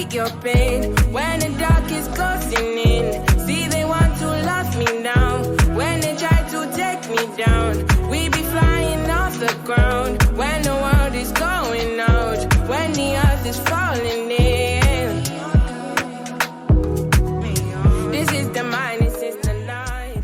take your pain when the dark is closing in. See, they want to lock me down when they try to take me down. We be flying off the ground when the world is going out, when the earth is falling in. This is the mind, this is the light.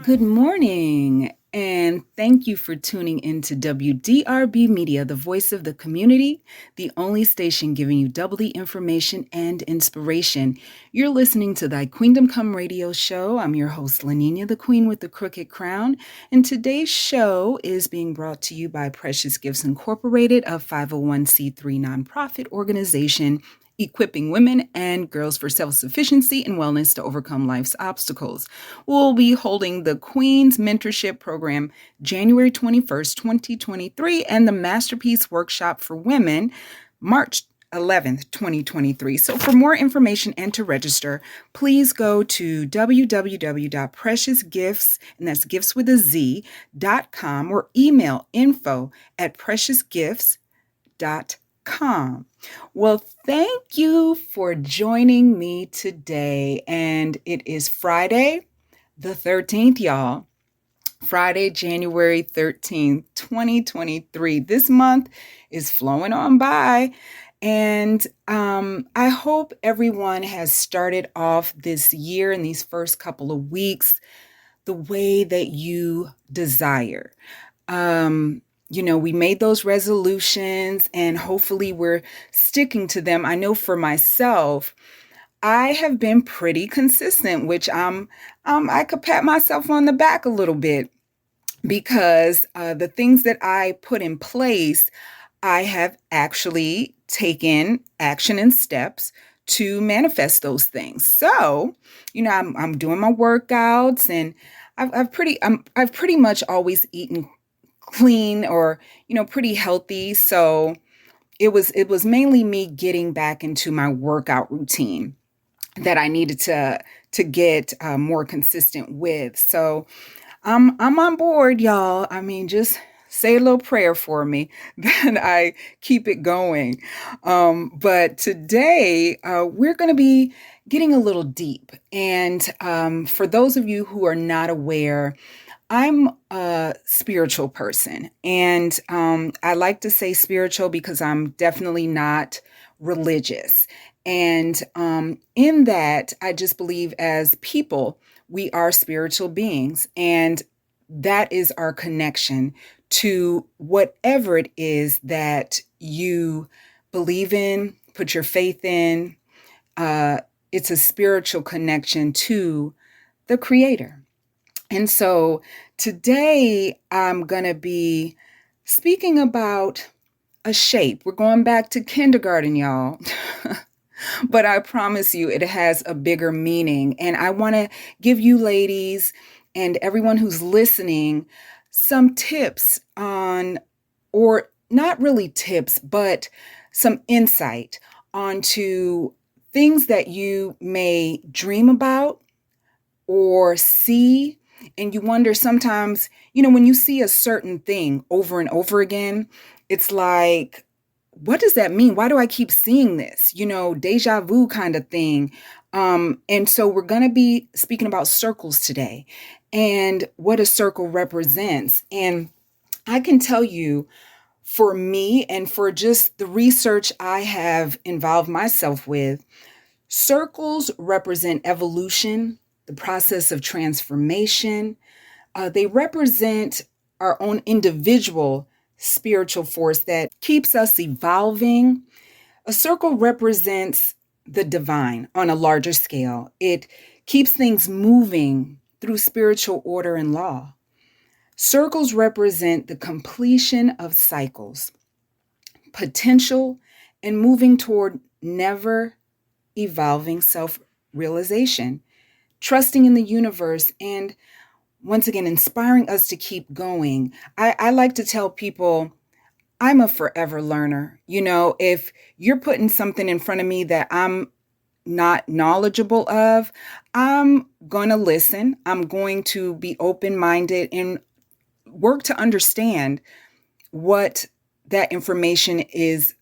Good morning, and thank you for tuning into WDRBmedia, the voice of the community, the only station giving you double the information and inspiration. You're listening to Thy Queendom Come radio show. I'm your host, LaNinia, the queen with the crooked crown, and today's show is being brought to you by Precious Gifts Incorporated, a 501c3 nonprofit organization equipping women and girls for self-sufficiency and wellness to overcome life's obstacles. We'll be holding the Queen's Mentorship Program January 21st, 2023, and the Masterpiece Workshop for Women March 11th, 2023. So for more information and to register, please go to www.preciousgifts, and that's gifts with a Z.com, or email info@preciousgifts.com. Well, thank you for joining me today. And it is Friday the 13th, y'all. Friday, January 13th, 2023. This month is flowing on by. And I hope everyone has started off this year in these first couple of weeks the way that you desire. We made those resolutions and hopefully we're sticking to them. I know for myself, I have been pretty consistent, which I could pat myself on the back a little bit because the things that I put in place, I have actually taken action and steps to manifest those things. So, I'm doing my workouts, and I've pretty much always eaten clean or pretty healthy. So it was mainly me getting back into my workout routine that I needed to get more consistent with. So I'm on board, y'all. I mean, just say a little prayer for me that I keep it going. But today we're going to be getting a little deep. And for those of you who are not aware, I'm a spiritual person, and I like to say spiritual because I'm definitely not religious. And in that, I just believe as people, we are spiritual beings, and that is our connection to whatever it is that you believe in, put your faith in. It's a spiritual connection to the Creator. And so today I'm going to be speaking about a shape. We're going back to kindergarten, y'all. But I promise you it has a bigger meaning. And I want to give you ladies and everyone who's listening some tips on, or not really tips, but some insight onto things that you may dream about or see. And you wonder sometimes, when you see a certain thing over and over again, it's like, what does that mean? Why do I keep seeing this? Deja vu kind of thing. And so we're going to be speaking about circles today and what a circle represents. And I can tell you, for me and for just the research I have involved myself with, circles represent evolution, the process of transformation. They represent our own individual spiritual force that keeps us evolving. A circle represents the divine on a larger scale. It keeps things moving through spiritual order and law. Circles represent the completion of cycles, potential, and moving toward never evolving self-realization, trusting in the universe, and once again, inspiring us to keep going. I like to tell people I'm a forever learner. If you're putting something in front of me that I'm not knowledgeable of, I'm going to listen. I'm going to be open-minded and work to understand what that information is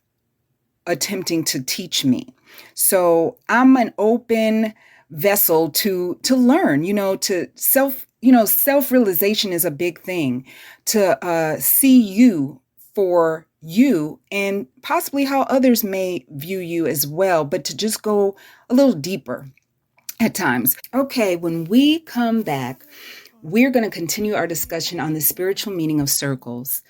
attempting to teach me. So I'm an open vessel to learn, to self-realization is a big thing, to see you for you and possibly how others may view you as well, but to just go a little deeper at times. Okay, when we come back, we're going to continue our discussion on the spiritual meaning of circles.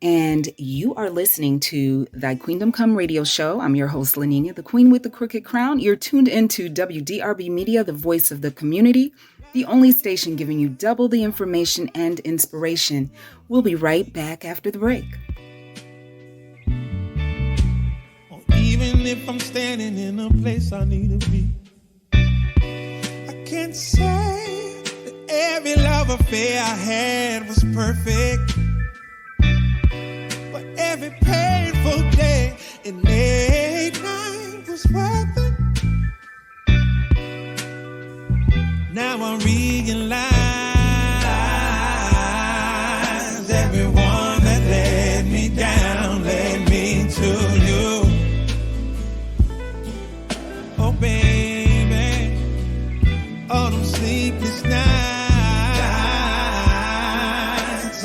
And you are listening to Thy Queendom Come radio show. I'm your host, LaNinia, the queen with the crooked crown. You're tuned into WDRBmedia, the voice of the community, the only station giving you double the information and inspiration. We'll be right back after the break. Even if I'm standing in a place I need to be, I can't say that every love affair I had was perfect. But every painful day and late night was worth it. Now I realize everyone that let me down led me to you. Oh baby, all them sleepless nights,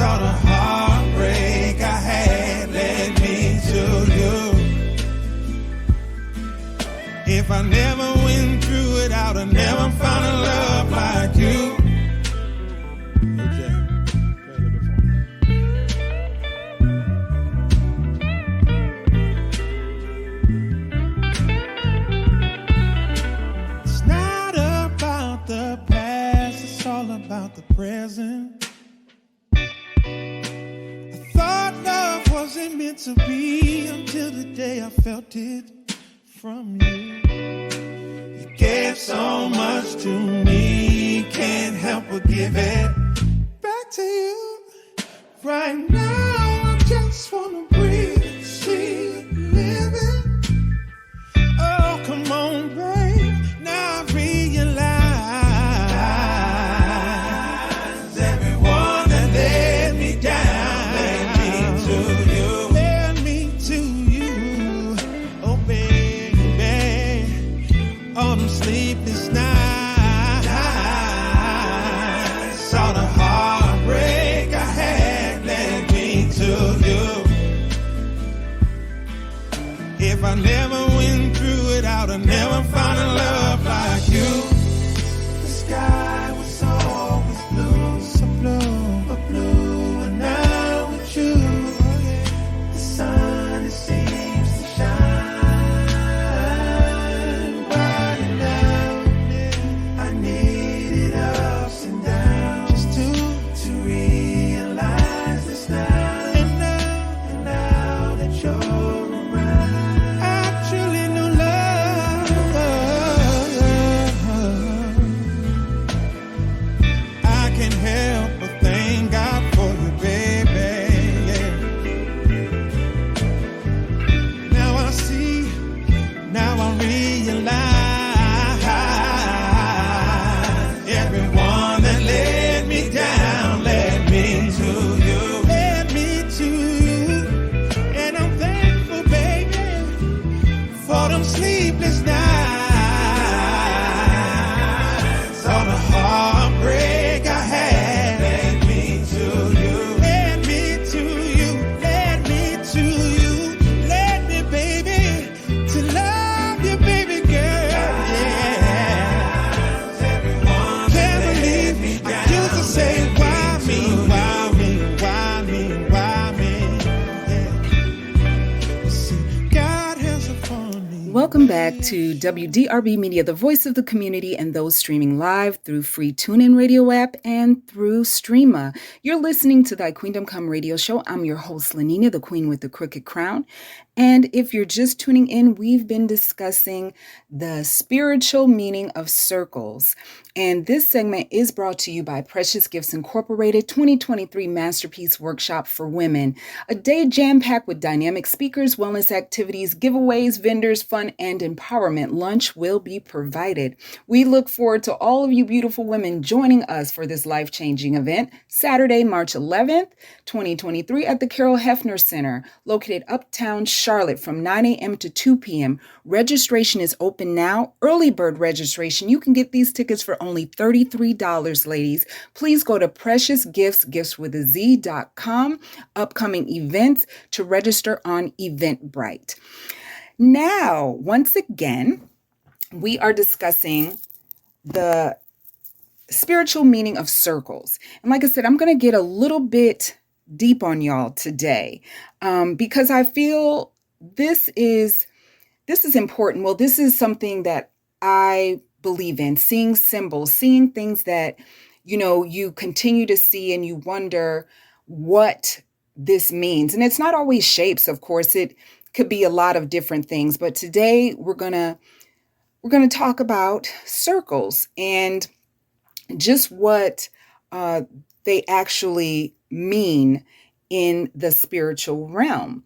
all the heartbreak I had led me to you. If I never went through it, I would have never found a love like you. It's not about the past, it's all about the present. I thought love wasn't meant to be until the day I felt it from you. You gave so much to me, can't help but give it back to you. Right now I just wanna breathe and see you living. Oh, come on, babe. Now I realize everyone that let me down led me to you. Oh, baby, all them sleepless nights, all the heartbreak I had led me to you. If I never went through it, I would have never found a love like you. The sky was always blue, so blue, but blue, and now with you, the sun, it seems to shine bright enough. I needed ups and downs just to realize this now. And now that you're around, I truly know love. I can't help but thank God for you, baby. Yeah. Now I see, now I realize everyone that let me down led me to you. Led me to you. And I'm thankful, baby, for them sleepless nights, all the heartbreak I had led me to you. Led me to you, led me to you, led me, baby, to love you, baby girl. Yeah. Can't believe I used to say, why me, why me, why me, why me? Yeah. See, God has upon me. Welcome back to WDRB Media, the voice of the community, and those streaming live through free TuneIn radio app and through Streama. You're listening to Thy Queendom Come radio show. I'm your host, LaNinia, the queen with the crooked crown. And if you're just tuning in, we've been discussing the spiritual meaning of circles. And this segment is brought to you by Precious Gifts Incorporated 2023 Masterpiece Workshop for Women. A day jam-packed with dynamic speakers, wellness activities, giveaways, vendors, fun, and empowerment. Lunch will be provided. We look forward to all of you beautiful women joining us for this life-changing event, Saturday, March 11th, 2023 at the Carol Hefner Center, located uptown Charlotte from 9 a.m. to 2 p.m. Registration is open now. Early bird registration. You can get these tickets for only $33, ladies. Please go to preciousgifts.com, upcoming events, to register on Eventbrite. Now, once again, we are discussing the spiritual meaning of circles. And like I said, I'm going to get a little bit deep on y'all today because I feel this is important. Well, this is something that I believe in, seeing symbols, seeing things that, you continue to see and you wonder what this means. And it's not always shapes, of course. It could be a lot of different things. But today we're going to talk about circles and just what they actually mean in the spiritual realm.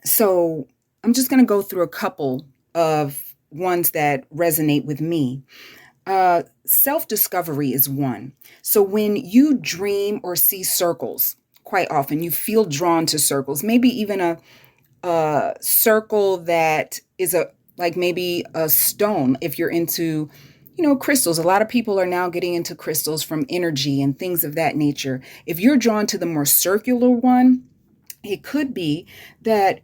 So I'm just going to go through a couple of ones that resonate with me. Self-discovery is one. So when you dream or see circles, quite often you feel drawn to circles, maybe even a circle that is maybe a stone. If you're into crystals. A lot of people are now getting into crystals from energy and things of that nature. If you're drawn to the more circular one, it could be that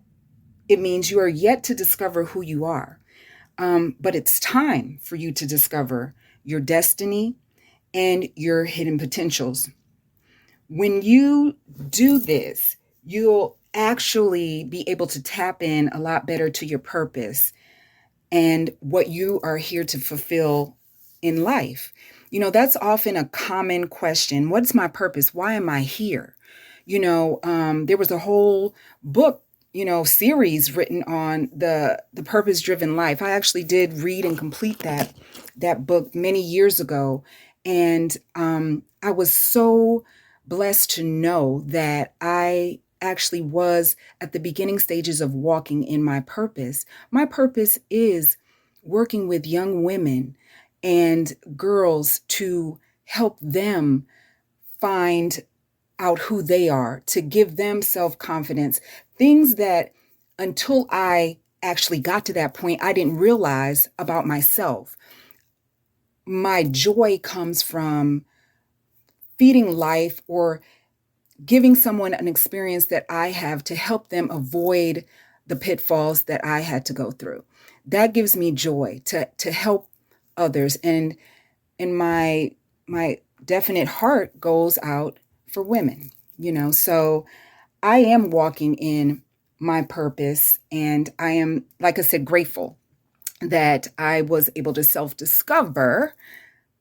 it means you are yet to discover who you are. But it's time for you to discover your destiny and your hidden potentials. When you do this, you'll actually be able to tap in a lot better to your purpose and what you are here to fulfill in life. That's often a common question. What's my purpose? Why am I here? There was a whole book, series written on the purpose-driven life. I actually did read and complete that book many years ago. And I was so blessed to know that I actually was at the beginning stages of walking in my purpose. My purpose is working with young women and girls to help them find out who they are, to give them self-confidence, things that until I actually got to that point, I didn't realize about myself. My joy comes from feeding life or giving someone an experience that I have to help them avoid the pitfalls that I had to go through. That gives me joy to help others. And my definite heart goes out for women, so I am walking in my purpose. And I am, like I said, grateful that I was able to self-discover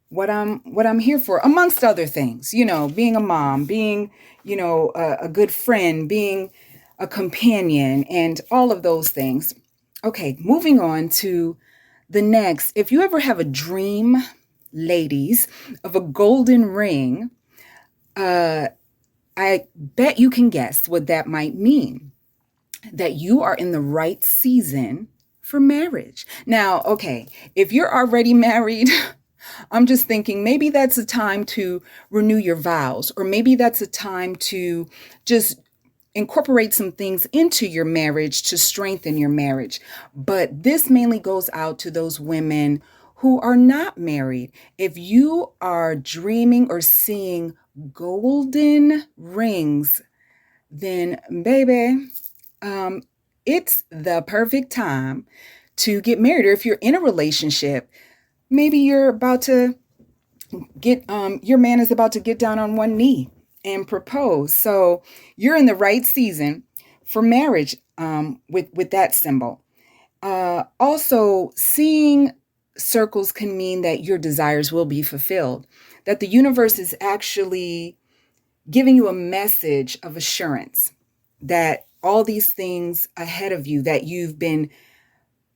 what I'm here for, amongst other things, being a mom, being, a good friend, being a companion, and all of those things. Okay, moving on to the next. If you ever have a dream, ladies, of a golden ring, I bet you can guess what that might mean. That you are in the right season for marriage. Now, okay, if you're already married, I'm just thinking maybe that's a time to renew your vows, or maybe that's a time to just incorporate some things into your marriage to strengthen your marriage. But this mainly goes out to those women who are not married. If you are dreaming or seeing golden rings, then baby, it's the perfect time to get married. Or if you're in a relationship, maybe you're about to get, your man is about to get down on one knee and propose. So you're in the right season for marriage with that symbol. Also, seeing circles can mean that your desires will be fulfilled, that the universe is actually giving you a message of assurance that all these things ahead of you that you've been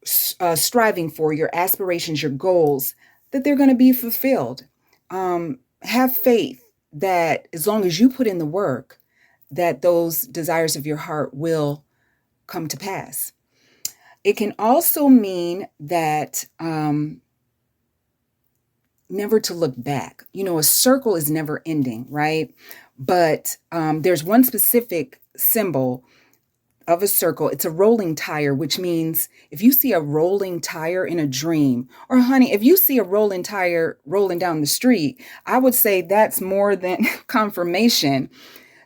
striving for, your aspirations, your goals, that they're going to be fulfilled. Have faith that as long as you put in the work, that those desires of your heart will come to pass. It can also mean that never to look back. A circle is never ending, right? But there's one specific symbol of a circle, it's a rolling tire, which means if you see a rolling tire in a dream, or honey, if you see a rolling tire rolling down the street, I would say that's more than confirmation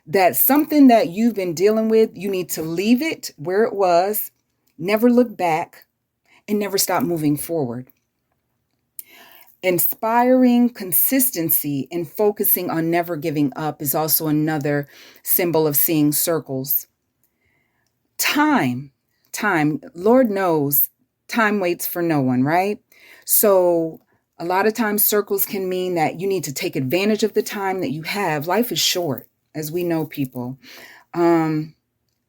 that something that you've been dealing with, you need to leave it where it was, never look back, and never stop moving forward. Inspiring consistency and focusing on never giving up is also another symbol of seeing circles. Time, Lord knows, time waits for no one, right? So a lot of times circles can mean that you need to take advantage of the time that you have. Life is short, as we know, people.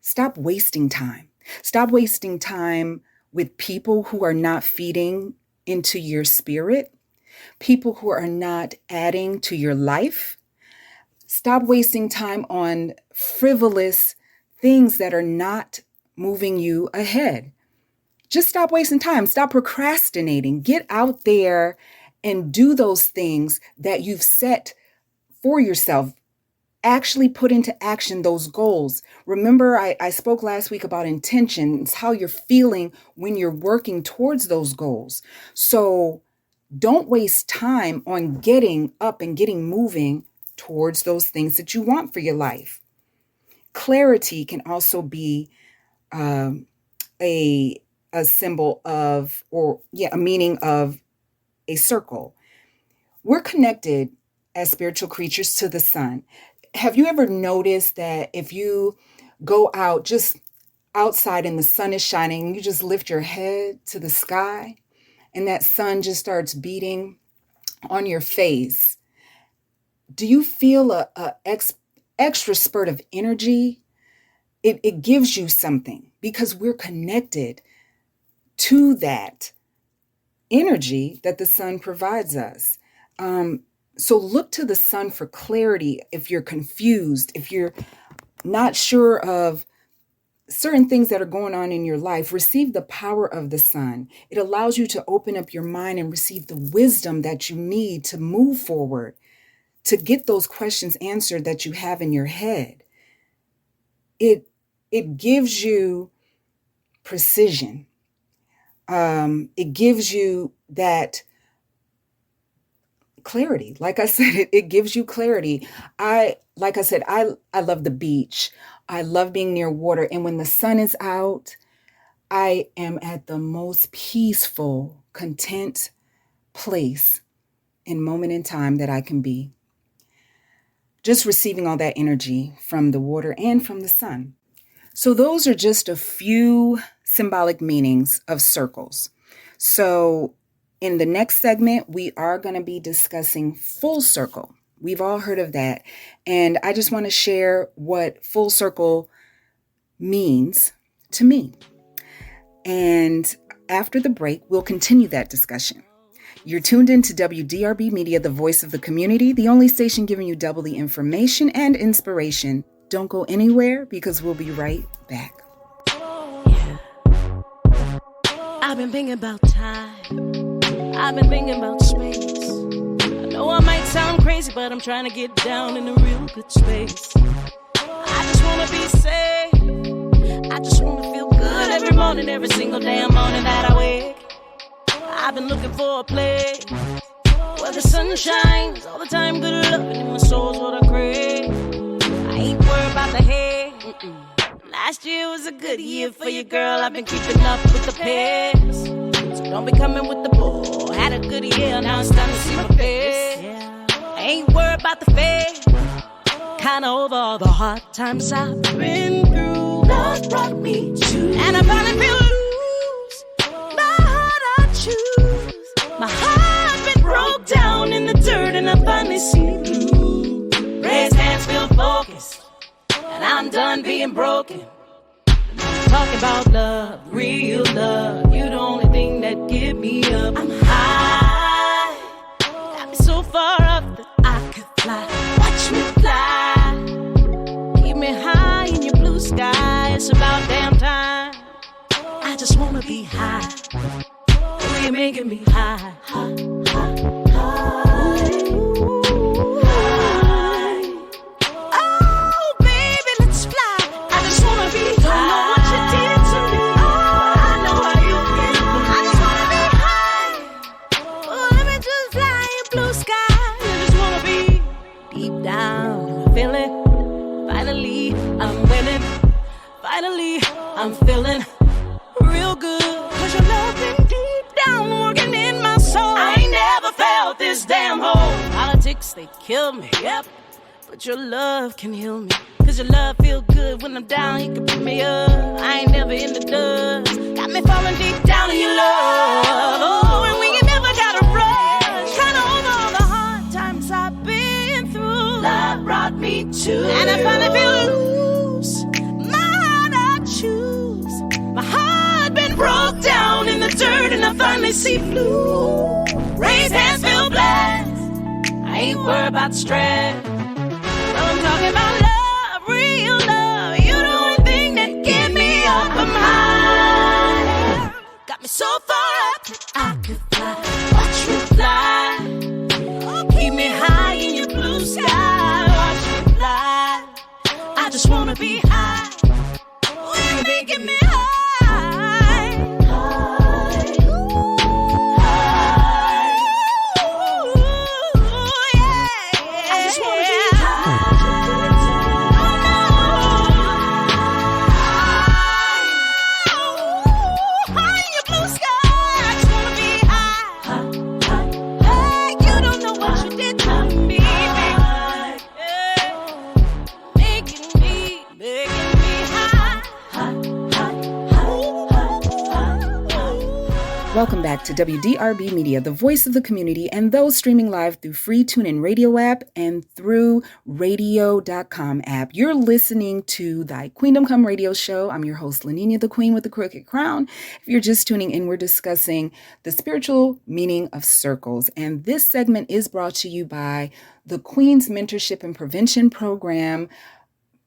Stop wasting time. Stop wasting time with people who are not feeding into your spirit, people who are not adding to your life. Stop wasting time on frivolous things that are not moving you ahead. Just stop wasting time. Stop procrastinating. Get out there and do those things that you've set for yourself. Actually put into action those goals. Remember, I spoke last week about intentions, how you're feeling when you're working towards those goals. So don't waste time on getting up and getting moving towards those things that you want for your life. Clarity can also be a symbol of, a meaning of a circle. We're connected as spiritual creatures to the sun. Have you ever noticed that if you go out just outside and the sun is shining, you just lift your head to the sky and that sun just starts beating on your face? Do you feel a extra spurt of energy? It gives you something because we're connected to that energy that the sun provides us. So look to the sun for clarity if you're confused, if you're not sure of certain things that are going on in your life. Receive the power of the sun. It allows you to open up your mind and receive the wisdom that you need to move forward, to get those questions answered that you have in your head. It gives you precision. It gives you that clarity. Like I said, it gives you clarity. I love the beach. I love being near water. And when the sun is out, I am at the most peaceful, content place and moment in time that I can be. Just receiving all that energy from the water and from the sun. So those are just a few symbolic meanings of circles. So in the next segment, we are going to be discussing full circle. We've all heard of that. And I just want to share what full circle means to me. And after the break, we'll continue that discussion. You're tuned in to WDRBmedia, the voice of the community, the only station giving you double the information and inspiration. Don't go anywhere because we'll be right back. Yeah. I've been thinking about time. I've been thinking about space. I know I might sound crazy, but I'm trying to get down in a real good space. I just want to be safe. I just want to feel good every morning, every single damn morning that I wake. I've been looking for a place where the sun shines all the time. Good loving in my soul's what I crave. I ain't worried about the hate. Last year was a good year for you, girl. I've been keeping up with the pace. So don't be coming with the bull. Had a good year, now it's time to see my face. I ain't worried about the fate. Kinda over all the hard times I've been through. Love brought me to, and I finally feel loose. My heart I choose. My heart been broke down in the dirt, and I finally see blue. Raised hands feel focused, and I'm done being broken. Talking about love, real love. You the only thing that get me up. I'm high, got me so far up that I could fly. Watch me fly, keep me high in your blue sky. It's about damn time. I just wanna be high. Oh, you're making me high, high, high, high. Ooh, high. Oh, baby, let's fly. I just wanna be high. I'm feeling real good. Cause your love been deep down working in my soul. I ain't never felt this damn hole. Politics, they kill me, yep. But your love can heal me. Cause your love feel good when I'm down, you can pick me up. I ain't never in the dust. Got me falling deep down in your love. Oh, and we ain't never gotta rush. Trying to over all the hard times I've been through. Love brought me to. And I finally feel loose. My heart I choose. My heart been broke down in the dirt and I finally see blue. Raise hands, feel blessed. I ain't worried about the stress. I'm talking about love, real love. You the only thing that get me off of mine. Got me so far up that I could fly. Watch you fly. Oh, keep me high in your blue sky. Watch you fly. I just wanna be high. Oh, you making me high. Welcome back to WDRBmedia, the voice of the community, and those streaming live through free TuneIn Radio app and through radio.com app. You're listening to Thy Queendom Come radio show. I'm your host, LaNinia, the Queen with the Crooked Crown. If you're just tuning in, we're discussing the spiritual meaning of circles. And this segment is brought to you by the Queen's Mentorship and Prevention Program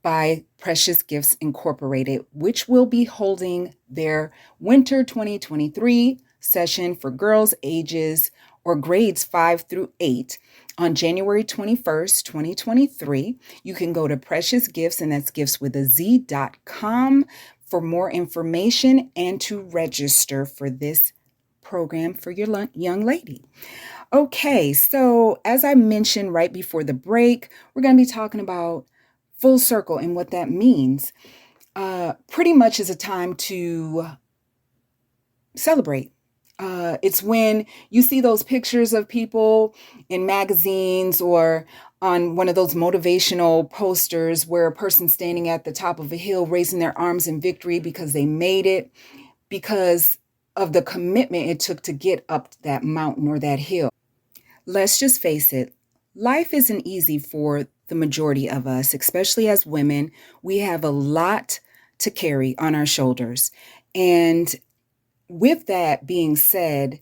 by Precious Gifts Incorporated, which will be holding their Winter 2023 session for girls ages or grades 5 through 8 on January 21st, 2023. You can go to Precious Gifts, and that's gifts with a Z.com for more information and to register for this program for your young lady. Okay, so as I mentioned right before the break, we're going to be talking about full circle and what that means. Pretty much is a time to celebrate. It's when you see those pictures of people in magazines or on one of those motivational posters where a person's standing at the top of a hill raising their arms in victory because they made it, because of the commitment it took to get up that mountain or that hill. Let's just face it, life isn't easy for the majority of us, especially as women. We have a lot to carry on our shoulders. And with that being said,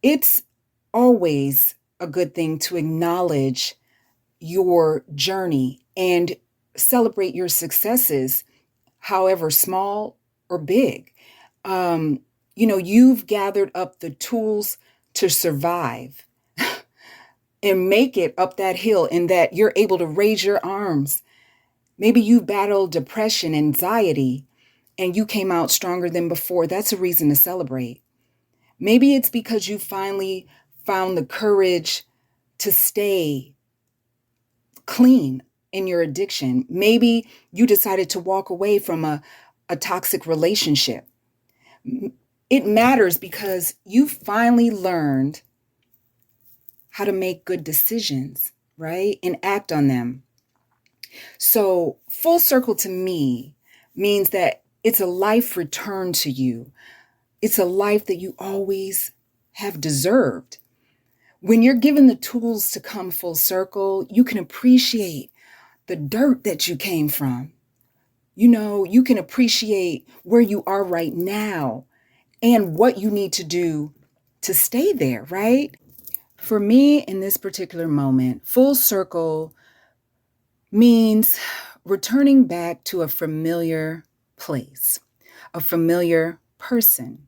it's always a good thing to acknowledge your journey and celebrate your successes, however small or big. You've gathered up the tools to survive and make it up that hill, and that you're able to raise your arms. Maybe you battled depression, anxiety, and you came out stronger than before. That's a reason to celebrate. Maybe it's because you finally found the courage to stay clean in your addiction. Maybe you decided to walk away from a toxic relationship. It matters because you finally learned how to make good decisions, right? And act on them. So full circle to me means that it's a life returned to you. It's a life that you always have deserved. When you're given the tools to come full circle, you can appreciate the dirt that you came from. You can appreciate where you are right now and what you need to do to stay there, right? For me, in this particular moment, full circle means returning back to a familiar place, a familiar person,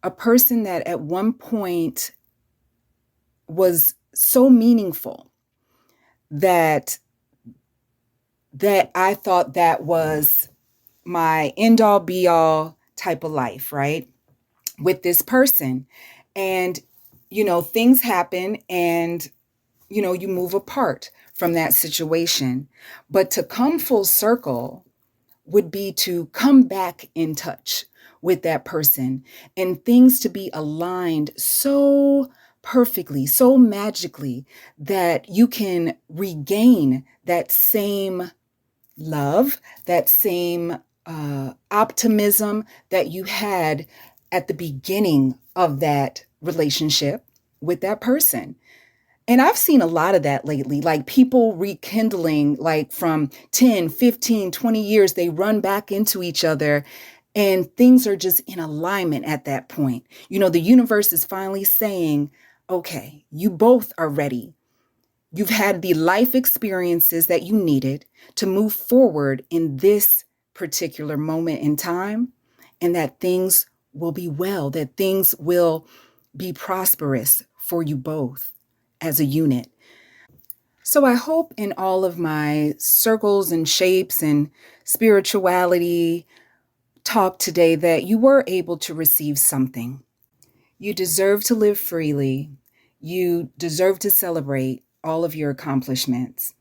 a person that at one point was so meaningful that I thought that was my end all be all type of life, right? With this person. And, things happen and, you move apart from that situation. But to come full circle would be to come back in touch with that person and things to be aligned so perfectly, so magically that you can regain that same love, that same optimism that you had at the beginning of that relationship with that person. And I've seen a lot of that lately, like people rekindling, like from 10, 15, 20 years, they run back into each other and things are just in alignment at that point. You know, the universe is finally saying, okay, you both are ready. You've had the life experiences that you needed to move forward in this particular moment in time, and that things will be well, that things will be prosperous for you both as a unit. So I hope in all of my circles and shapes and spirituality talk today that you were able to receive something. You deserve to live freely. You deserve to celebrate all of your accomplishments.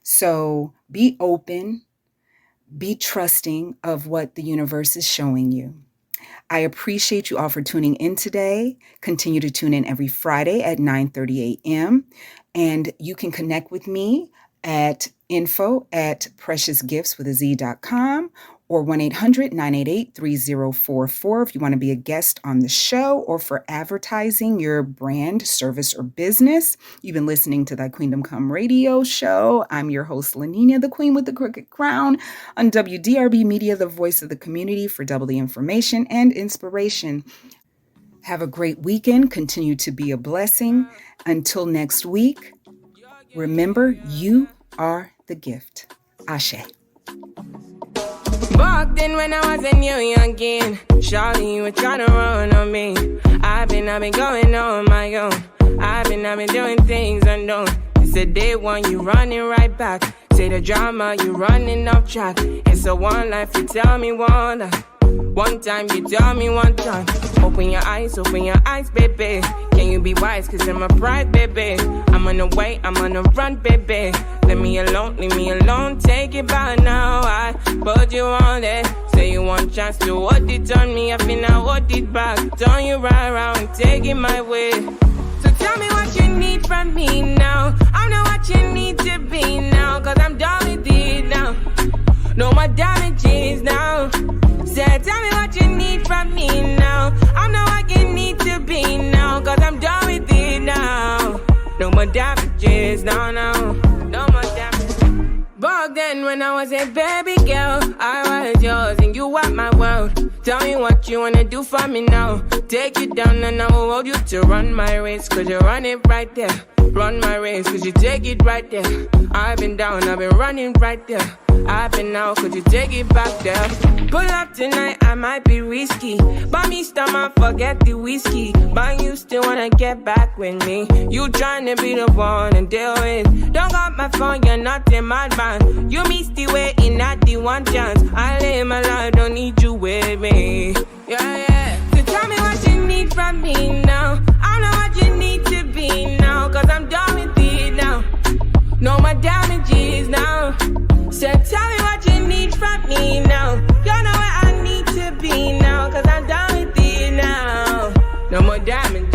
So be open, be trusting of what the universe is showing you. I appreciate you all for tuning in today. Continue to tune in every Friday at 9:30 a.m. And you can connect with me at info@preciousgiftswithaz.com or 1-800-988-3044 if you want to be a guest on the show or for advertising your brand, service, or business. You've been listening to the Queendom Come radio show. I'm your host, LaNinia, the Queen with the Crooked Crown, on WDRBmedia, the voice of the community for double the information and inspiration. Have a great weekend. Continue to be a blessing. Until next week, remember, you are the gift. Ashe. Back then when I was a new youngin', shawty, you were tryna run on me. I've been going on my own. I've been doing things unknown. It's the day one, you running right back. Say the drama, you running off track. It's a one life, you tell me one life. One time, you tell me one time. Open your eyes, baby. Can you be wise, cause I'm a pride, baby. I'm on the way, I'm on the run, baby. Leave me alone, take it by now. I put you on it. Say you want chance to hold it on me. I feel I hold it back. Turn you right around, take it my way. So tell me what you need from me now. I know what you need to be now, cause I'm done with it now. No more damages now. Say, tell me what you need from me now. I know what you need to be now, cause I'm done with it now. No more damages, no more damages. Back then when I was a baby girl, I was yours and you were my world. Tell me what you wanna do for me now. Take you down and I will hold you to run my race, cause you run it right there. Run my race, cause you take it right there. I've been down, I've been running right there. I've been out, could you take it back there? Pull up tonight, I might be risky. Buy me stomach, forget the whiskey. But you still wanna get back with me. You tryna be the one and deal with. Don't got my phone, you're not in my band. You missed the way in not the one chance. I live my life, don't need you with me. Yeah. So tell me what you need from me now. I know what you need to be now, cause I'm done with it now. No more damages now. So tell me what you need from me now. You know where I need to be now, cause I'm done with it now. No more damages.